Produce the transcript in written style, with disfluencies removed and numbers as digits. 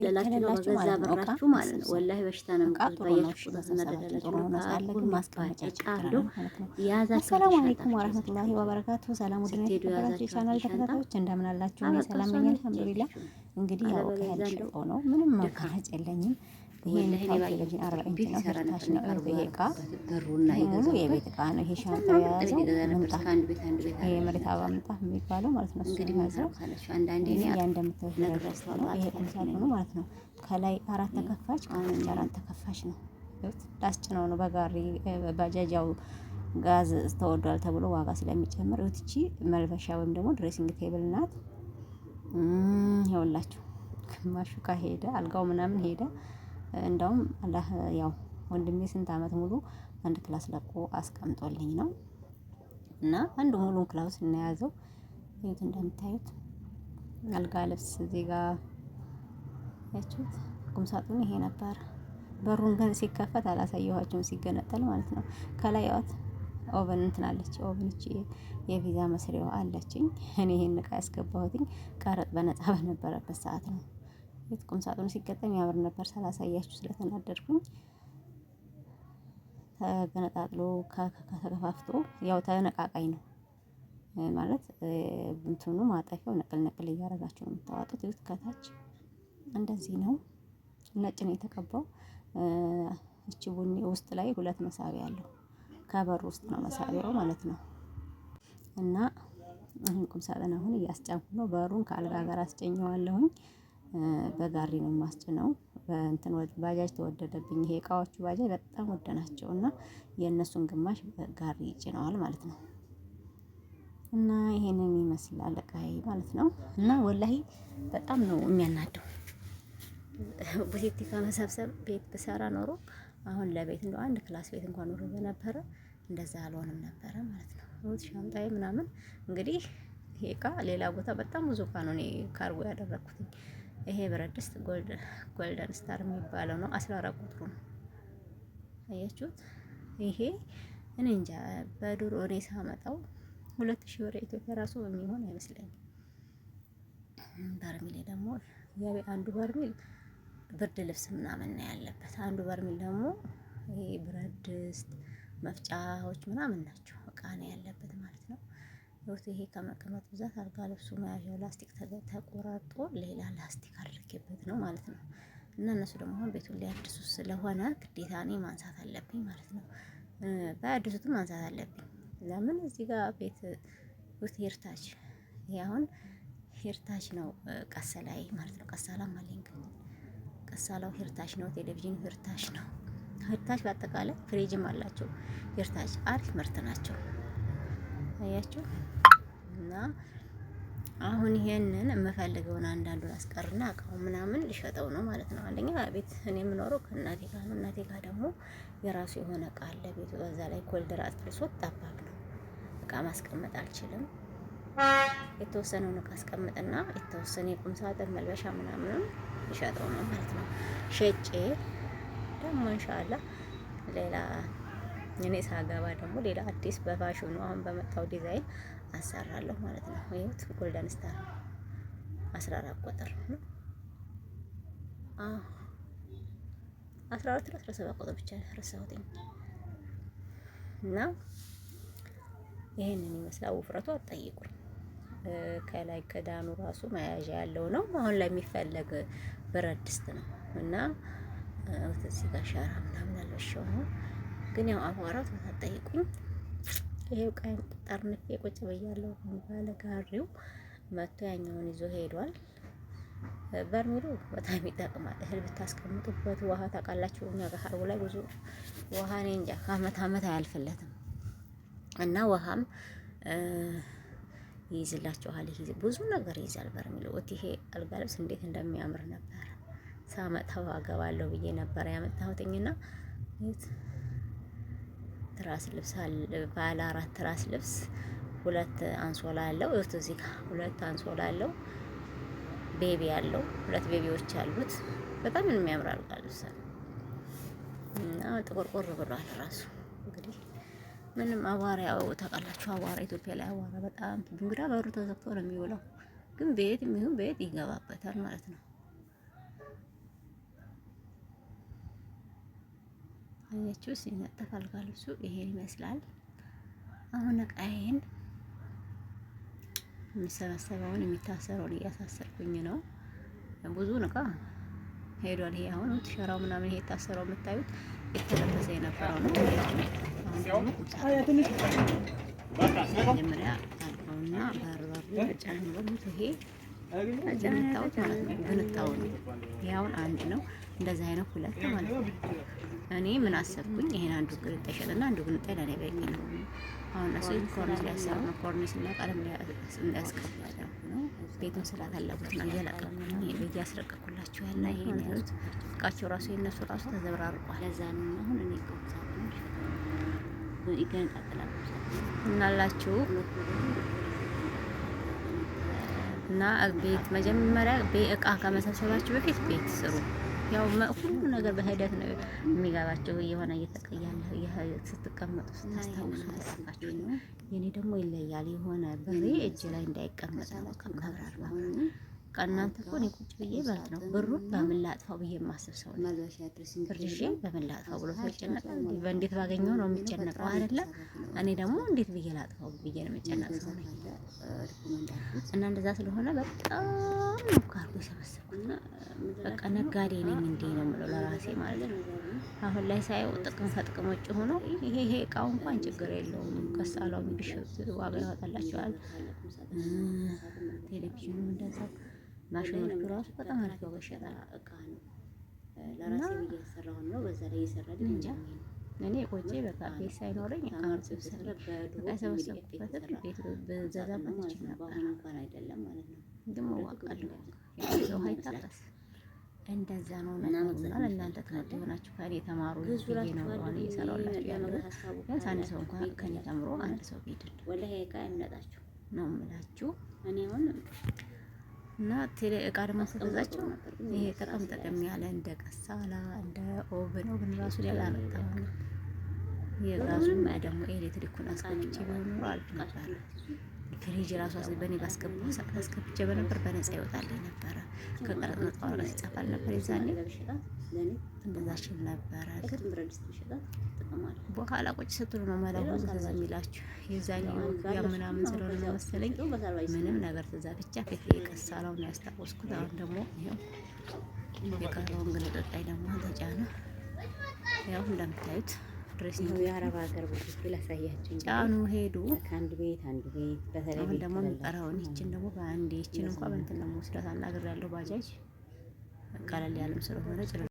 ለላችሁ ነው በገዛ ብራችሁ ማለት ነው። ወላሂ በሽታ ነው የምትባያችሁ ቁጣትና ደላላችሁ ነው ካቁል ማስቀመጫ ቃሉ ያዛችሁ። ሰላም አለይኩም ወራህመቱላሂ ወበረካቱ። ሰላም ወደነ ተከታታዮች ቻናል ተከታታዮች እንደምን አላችሁ? እኔ ሰላም ነኝ አልሐምዱሊላህ። እንግዲህ ያው ከያልሽው ነው ምንም ማካረጭ የለኝም። ይሄን ቴሌቪዥን 40 ኢንች ነው ፍርታሽ ነው። ይሄ እቃ ሙሉ የቤት እቃ ነው። ይሄ ሻንጣ የያዘው ምንጣፍ፣ ይሄ መሬት አበባ ምንጣፍ የሚባለው ማለት ነው። እንግዲህ ያዘው ይሄ እንደምታዩት ነው። ይሄ ቁምሳጥኑ ማለት ነው። ከላይ 4 ተከፋች ከታች 4 ተከፋች ነው። ላስጭነው ነው በጋሪ ባጃጃው ጋዝ ተወዷል ተብሎ ዋጋ ስለሚጨምር እቺ መልበሻ ወይም ደግሞ ድሬሲንግ ቴብል ናት። ይኸውላችሁ ግማሹ ሄደ አልጋው ምናምን ሄደ። እንደውም አላህ ያው ወንድሜ ስንት አመት ሙሉ አንድ ክላስ ለቆ አስቀምጦልኝ ነው እና አንድ ሙሉን ክላስ እናያዘው። ይሄት እንደምታዩት አልጋ ልብስ እዚህ ጋር ያችሁት ቁም ሳጥኑ ይሄ ነበር። በሩን ግን ሲከፈት አላሳየኋችሁም ሲገነጠል ማለት ነው። ከላይ ያት ኦቨን እንትናለች ኦቨን እቺ የቪዛ መስሪያዋ አለችኝ። እኔ ይሄን እቃ ያስገባሁትኝ ቀረጥ በነፃ በነበረበት ሰዓት ነው። ቁም ሳጥኑ ሲገጠም ያምር ነበር ሳላሳያችሁ ስለተናደድኩኝ። ተገነጣጥሎ ከተከፋፍቶ ያው ተነቃቃይ ነው ማለት እንትኑ ማጠፊያው ነቅል ነቅል እያደረጋችሁ ነው የምታዋጡት። ይሁት ከታች እንደዚህ ነው ነጭ ነው የተቀባው። እቺ ቡኒ ውስጥ ላይ 2 መሳቢያ አለው። ከበር ውስጥ ነው መሳቢያው ማለት ነው። እና አሁን ቁም ሳጥን አሁን እያስጫንኩ ነው። በሩን ከአልጋ ጋር አስጨኘዋለሁኝ። በጋሪ ነው የማስጭነው። በእንትን ባጃጅ ተወደደብኝ። ይሄ እቃዎቹ ባጃጅ በጣም ወደ ናቸው እና የእነሱን ግማሽ ጋሪ ይጭነዋል ማለት ነው። እና ይሄንን ይመስላል እቃዬ ማለት ነው። እና ወላሂ በጣም ነው የሚያናደው። ቡቲክ ከመሰብሰብ ቤት ብሰራ ኖሮ አሁን ለቤት እንደው አንድ ክላስ ቤት እንኳን ኖሮ በነበረ እንደዛ አልሆንም ነበረ ማለት ነው። ወጥ ሻንጣዬ ምናምን እንግዲህ ይሄ እቃ ሌላ ቦታ በጣም ብዙ እቃ ነው እኔ ካርጎ ያደረኩት። ይሄ ብረት ድስት ጎልደን ስታር የሚባለው ነው 14 ቁጥሩ ነው። አያችሁት? ይሄ እኔ እንጃ በዱሮ እኔ ሳመጣው 2000 ብር ኢትዮጵያ ራሱ የሚሆን አይመስለኝም። በርሚሌ ደግሞ አንዱ በርሚል ብርድ ልብስ ምናምን ነው ያለበት። አንዱ በርሚል ደግሞ ይሄ ብረት ድስት መፍጫዎች ምናምን ናቸው እቃ ነው ያለበት ማለት ነው። ይሄ ከመቀመጥ ብዛት አልጋ ልብሱ መያዣው ላስቲክ ተቆራርጦ ሌላ ላስቲክ አድርጌበት ነው ማለት ነው። እና እነሱ ደግሞ አሁን ቤቱን ሊያድሱ ስለሆነ ግዴታ እኔ ማንሳት አለብኝ ማለት ነው። ባያድሱትም ማንሳት አለብኝ። ለምን እዚህ ጋር ቤት ውስጥ ሄርታች ይሄ አሁን ሄርታች ነው ቀሰላይ ማለት ነው። ቀሳላ ማለኝ ቀሳላው ሄርታች ነው። ቴሌቪዥን ሄርታች ነው። ሄርታች በአጠቃላይ ፍሪጅም አላቸው። ሄርታች አሪፍ ምርት ናቸው። አያችሁ? እና አሁን ይሄንን የምፈልገውን አንዳንዱን አስቀርና እቃው ምናምን ልሸጠው ነው ማለት ነው። አንደኛ ቤት እኔ የምኖረው ከእናቴ ጋር ነው። እናቴ ጋር ደግሞ የራሱ የሆነ እቃ አለ ቤቱ። በዛ ላይ ኮልደር አጥፍሶት ጠባብ ነው። እቃ ማስቀመጥ አልችልም። የተወሰነውን እቃ አስቀምጥና የተወሰነ የቁም ሳጥን መልበሻ ምናምን ልሸጠው ነው ማለት ነው። ሸጬ ደግሞ ኢንሻአላህ ሌላ እኔ ሳገባ ደግሞ ሌላ አዲስ በፋሽኑ አሁን በመጣው ዲዛይን አሰራለሁ ማለት ነው። ይሄት ጎልደን ስታር 14 ቁጥር ነው። 14 17 ቁጥር ብቻ ረሳሁትኝ። እና ይሄንን ይመስላል። ውፍረቱ አትጠይቁኝ። ከላይ ከዳኑ ራሱ መያዣ ያለው ነው። አሁን ላይ የሚፈለግ ብረት ድስት ነው እና እዚህ ጋር ሻራ ምናምን አልበሻው ነው። ግን ያው አቧራው ተጠይቁኝ። ይሄው ቀን ጠርንፌ ቁጭ ብያለሁ። ባለ ጋሪው መጥቶ ያኛውን ይዞ ሄዷል። በርሚሉ በጣም ይጠቅማል። እህል ብታስቀምጡበት ውሃ ታውቃላችሁ፣ እኛ ጋር ሀርቡ ላይ ብዙ ውሃ እኔ እንጃ ከአመት አመት አያልፍለትም እና ውሃም ይይዝላችኋል። ይሄ ብዙ ነገር ይይዛል በርሚሉ። ይሄ አልጋ ልብስ እንዴት እንደሚያምር ነበር ሳመጣው አገባለሁ ብዬ ነበር ያመጣሁትኝና ትራስ ልብስ ባለ 4 ትራስ ልብስ 2 አንሶላ አለው። እዚህ ጋር 2 አንሶላ አለው። ቤቢ አለው። 2 ቤቢዎች አሉት። በጣም የሚያምር አልጋ ልብስ እና ጥቁርቁር ብሏል ራሱ። እንግዲህ ምንም አዋራው ታውቃላችሁ፣ አዋራ ኢትዮጵያ ላይ አዋራ በጣም እንግዳ በሩ ተዘግቶ ነው የሚውለው። ግን ቤት ይገባበታል ማለት ነው። አየችው ሲነጠፍ አልጋ ልብሱ ይሄን ይመስላል። አሁን እቃዬን የሚሰበሰበውን የሚታሰረውን እያሳሰርኩኝ ነው። ብዙ እቃ ሄዷል። ይሄ አሁን ሸራው ምናምን ይሄ የታሰረው የምታዩት የተለበሰ የነበረው ነው። መጀመሪያ አልጋውና ባርባሩ ተጫኑ በሉት። ይሄ አጨነታውት ማለት ነው። ግንጣው ነው። ይሄ አሁን አንድ ነው። እንደዚህ አይነት ሁለት ማለት ነው። እኔ ምን አሰብኩኝ? ይሄን አንዱ ግንጣ ይሸጥና አንዱ ግንጣ ለኔ በቂ ነው። አሁን እሱ ኮርኒስ ላይ ያሰሩ ነው። ኮርኒስ እና ቀለም እንዳያስቀቡ ያደረጉ ነው። ቤቱን ስላተለቡት ነው እየለቀቁ ነው። ይሄ እያስረቀኩላችሁ ያለ ይሄ ነው። እቃቸው ራሱ የነሱ ራሱ ተዘብራርቋል። ለዛ ነው አሁን እኔ ይገነጣጥላል እናላችሁ እና ቤት መጀመሪያ እቃ ከመሰብሰባችሁ በፊት ቤት ስሩ። ያው ሁሉ ነገር በሂደት ነው የሚገባቸው። የሆነ እየተቀያለ ስትቀመጡ ስታስታውሱ ተሳፋችሁ ነው። የኔ ደግሞ ይለያል። የሆነ በሬ እጅ ላይ እንዳይቀመጥ ነው ከመብራር እናንተ እኮ እኔ ቁጭ ብዬ ማለት ነው ብሩን በምን ላጥፋው ብዬ የማስብ ሰው ነው። ፍርድሽ በምን ላጥፋው ብሎ ተጨነቀ። በእንዴት ባገኘው ነው የሚጨነቀው አይደለ? እኔ ደግሞ እንዴት ብዬ ላጥፋው ብዬ ነው የሚጨነቅ ሰው ነኝ። እና እንደዛ ስለሆነ በጣም ነው ካርጎ የሰበሰብኩት። በቃ ነጋዴ ነኝ እንዴ ነው የምለው ለራሴ ማለት ነው። አሁን ላይ ሳየው ጥቅም ከጥቅም ውጭ ሆኖ ይሄ እቃው እንኳን ችግር የለውም። ከሳላው ቢሸጥ ዋጋ ያወጣላቸዋል። ቴሌቪዥኑ እንደዛው ማሽኖቹ ራሱ በጣም አሪፍ ነው። በሸጣ እቃ ነው ለራሴ እየሰራሁ ነው። በዛ ላይ እየሰራልኝ እንጃ እኔ ቆጬ በቃ ቤት ሳይኖረኝ እቃ ሰበሰብኩበት ቤት በዘዛበት ይችላል ነበር እንኳን አይደለም ማለት ነው። ደግሞ ዋቃለሁ ያው አይታረስ እንደዛ ነው ነገሩና እናንተ ትምህርት ሆናችሁ ከኔ ተማሩ ብዬ ነው አሁን እየሰራሁላችሁ ያለው። ግን አንድ ሰው እንኳን ከኔ ተምሮ አንድ ሰው ቢድን ወላሂ እቃ ያምጣችሁ ነው የምላችሁ እኔ አሁን እና ቴሌ እቃ ደግሞ ስትገዛቸው ይሄ ጠቀም ያለ እንደ ቀሳላ እንደ ኦቨን ራሱ ሌላ መጣው ነው። የጋዙም ደግሞ ኤሌክትሪኩን አስገብቼ ቢሆን አሪፍ ነበር። ፍሪጅ ራሱ በእኔ ባስገባው ሰዓት አስገብቼ በነበር በነፃ ይወጣልኝ ነበረ። ከቀረጥ ነፃ ወረቀት ይጻፋል ነበር የዛኔ እንደዛ ሽል ነበረ። ግን በኋላ ቁጭ ስትሉ ነው መለወዝ ትዝ የሚላችሁ። የዛኔ ያ ምናምን ስለሆነ ነው መሰለኝ ምንም ነገር ትዝ ብቻ ፊት የቀሳለው ነው ያስታወስኩት። አሁን ደግሞ ይሄው የቀረውን ግንጥጥ ላይ ደግሞ ተጫነ። ያው እንደምታዩት ድሬስ ነው የአረብ ሀገር ብዙ ላሳያችሁ ጫኑ ሄዱ ከአንድ ቤት አንድ ቤት። በተለይ አሁን ደግሞ የሚቀረውን ይችን ደግሞ በአንድ ይችን እንኳን እንትን ነው ወስዳት አናግሬያለሁ። ባጃጅ ቀለል ያለም ስለሆነ